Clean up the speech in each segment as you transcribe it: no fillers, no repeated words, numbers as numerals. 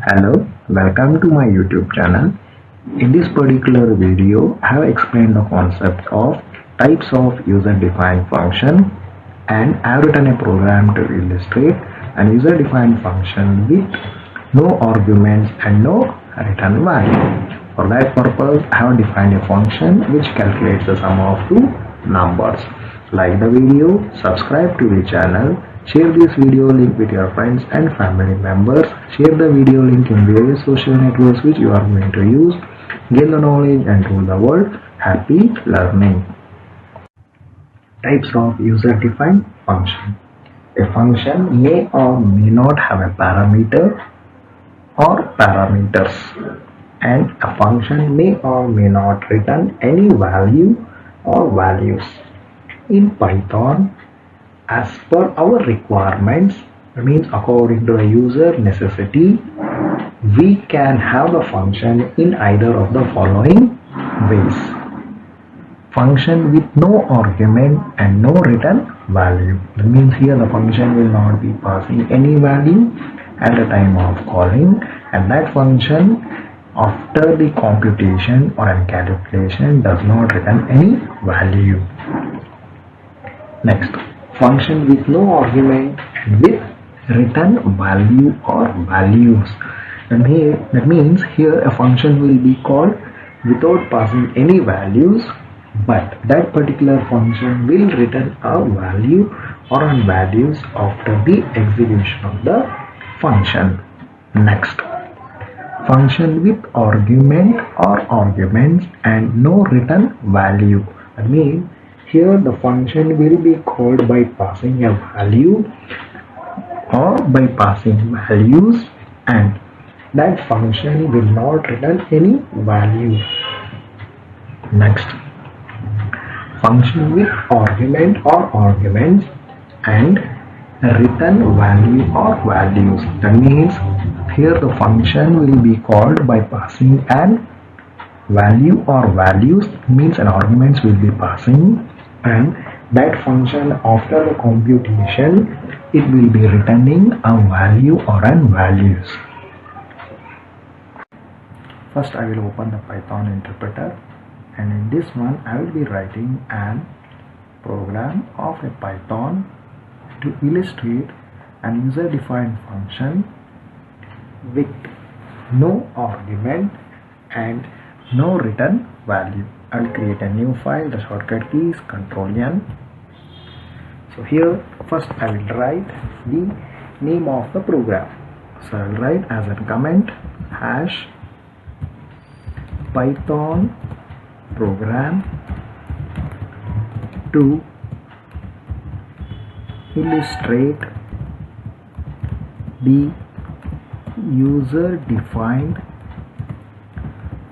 Hello, welcome to my YouTube channel. In this particular video, I have explained the concept of types of user-defined function, and I have written a program to illustrate an user-defined function with no arguments and no return value. For that purpose, I have defined a function which calculates the sum of two numbers. Like the video, subscribe to the channel, share this video link with your friends and family members, share the video link in various social networks which you are going to use, gain the knowledge and rule the world. Happy learning. Types of user-defined function. A function may or may not have a parameter or parameters, and a function may or may not return any value or values. In Python, as per our requirements, means according to the user necessity, we can have the function in either of the following ways. Function with no argument and no return value. That means here the function will not be passing any value at the time of calling, and that function after the computation or calculation does not return any value. Next, function with no argument and with return value or values. That means here a function will be called without passing any values, but that particular function will return a value or values after the execution of the function. Next, function with argument or arguments and no return value. That means here the function will be called by passing a value or by passing values, and that function will not return any value. Next, function with argument or arguments and return value or values. That means here the function will be called by passing an value or values, means an arguments will be passing, and that function after the computation it will be returning a value or an values. First I will open the Python interpreter, and in this one I will be writing an program of a Python to illustrate an user-defined function with no argument and no return value. I will create a new file. The shortcut key is Ctrl+N. So here first I will write the name of the program. So I will write as a comment hash Python program to illustrate the user-defined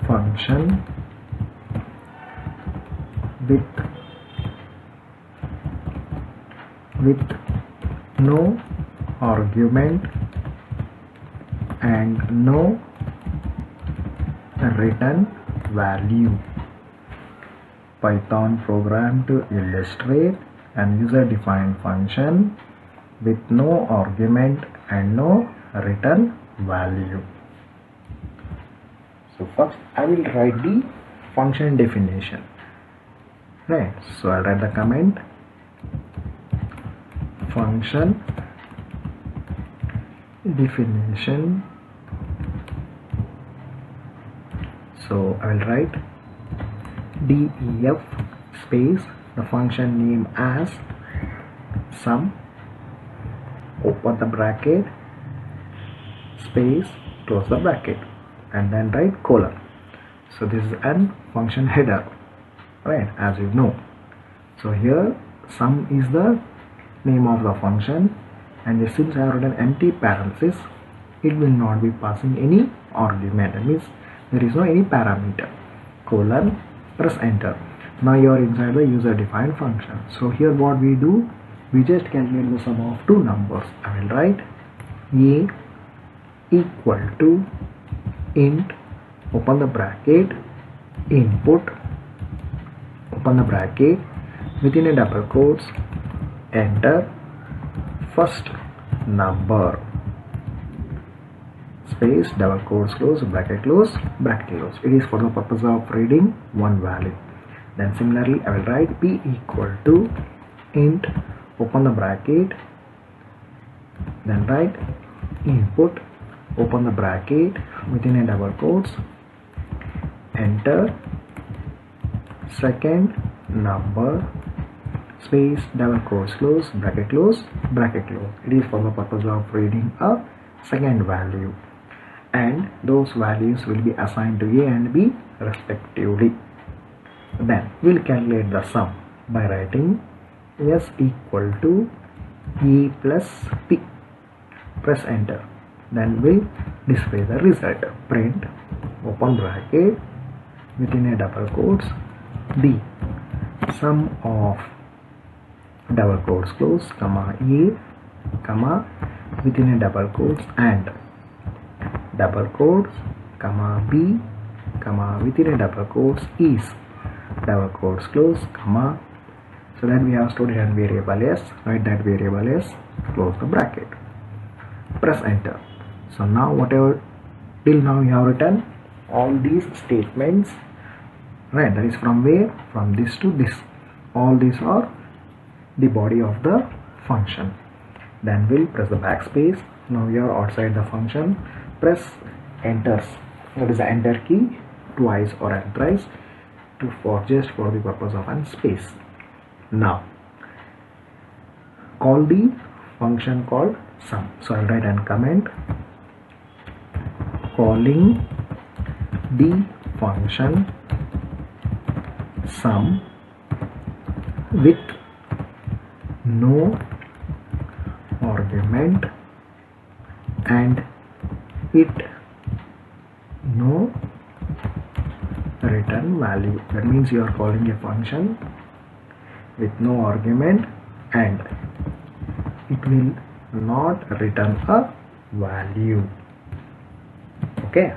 function with no argument and no return value. Python program to illustrate an user-defined function with no argument and no return value. So first I will write the function definition. Right, so I'll write the comment function definition. So I will write def space the function name as sum, open the bracket, space, close the bracket, and then write colon. So this is an function header, right, as you know. So here sum is the name of the function, and since I have written empty parenthesis, it will not be passing any argument. That means there is no any parameter. Colon, press enter. Now you are inside the user defined function. So here what we do, we just calculate the sum of two numbers. I will write a equal to int, open the bracket, input, open the bracket, within a double quotes, enter first number space, double quotes close, bracket close, bracket close. It is for the purpose of reading one value. Then similarly I will write p equal to int, open the bracket, then write input, open the bracket, within a double quotes, enter second number, space, double quotes close, bracket close, bracket close. It is for the purpose of reading a second value, and those values will be assigned to A and B respectively. Then we'll calculate the sum by writing S equal to E plus P. Press enter. Then we'll display the result. Print, open bracket, within a double quotes, the sum of double quotes close, comma A, comma, within a double quotes, and double quotes, comma B, comma, within a double quotes is double quotes close, comma. So that we have stored in variable S, write that variable S, close the bracket, press enter. So now whatever till now you have written all these statements, right? That is from where? From this to this. All these are the body of the function. Then we'll press the backspace. Now we are outside the function. Press enter. That is the enter key twice or thrice for just for the purpose of an space. Now call the function called sum. So I'll write and comment calling the function sum with no argument and it no return value. That means you are calling a function with no argument and it will not return a value. Okay,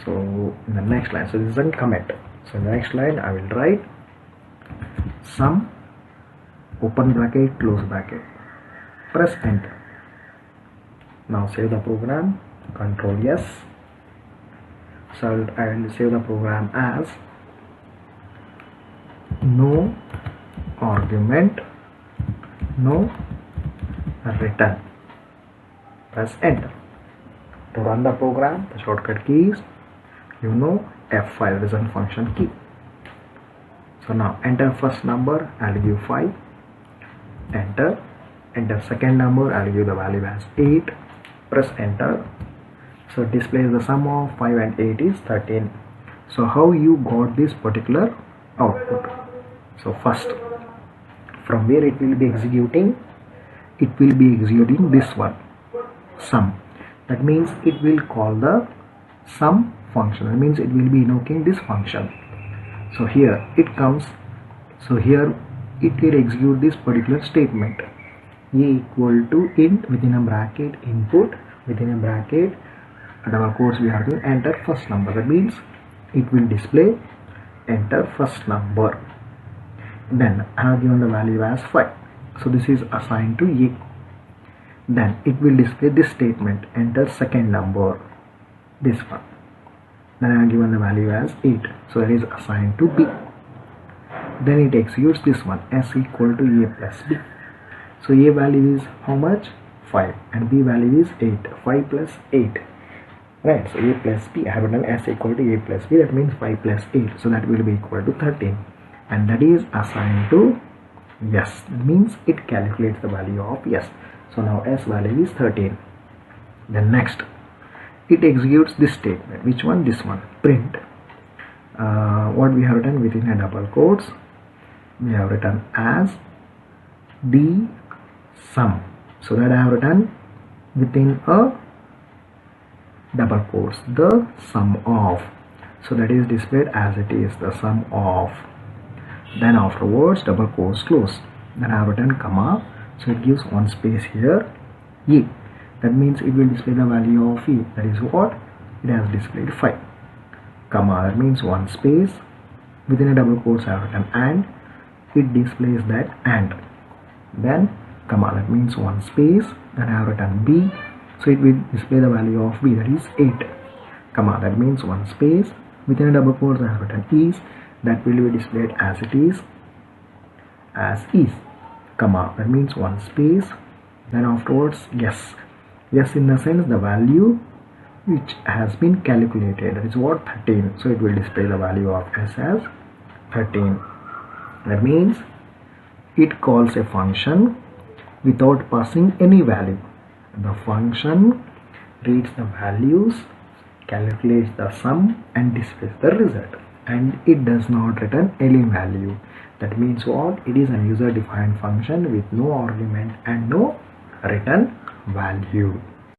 so in the next line, so this is a comment. So in the next line I will write sum, open bracket, close bracket, press enter. Now save the program, control yes. So I will save the program as no argument, no return. Press enter. To run the program, the shortcut key is F5, result function key. So now enter first number, I'll give 5, enter second number, I'll give the value as 8, press enter. So displays the sum of 5 and 8 is 13. So how you got this particular output? So first, from where it will be executing? It will be executing this one, sum. That means it will call the sum function. That means it will be invoking this function. So here it comes. So here it will execute this particular statement. A equal to int, within a bracket, input, within a bracket, double quotes we have to enter first number. That means it will display enter first number. Then I have given the value as 5. So this is assigned to A. Then it will display this statement, enter second number, this one. Then I have given the value as 8. So it is assigned to B. Then it executes this one, S equal to A plus B. So A value is how much? 5 and B value is 8. 5 plus 8. Right, so A plus B, I have written S equal to A plus B, that means 5 plus 8. So that will be equal to 13. And that is assigned to yes. That means it calculates the value of yes. So now S value is 13. Then next, it executes this statement. Which one? This one. Print. What we have written within a double quotes, we have written as the sum. So that I have written within a double quotes, the sum of. So that is displayed as it is, the sum of. Then afterwards double quotes close. Then I have written comma. So it gives one space here, E. That means it will display the value of E. That is what? It has displayed 5. Comma, that means one space. Within a double quotes I have written and. It displays that and. Then comma, that means one space. Then I have written B. So it will display the value of b, that is 8, comma, that means one space within a double quotes I have written is, that will be displayed as it is, comma, that means one space, then afterwards yes in the sense the value which has been calculated, that is what, 13. So it will display the value of s as 13. That means it calls a function without passing any value. The function reads the values, calculates the sum and displays the result, and it does not return any value. That means what? It is a user defined function with no argument and no return value.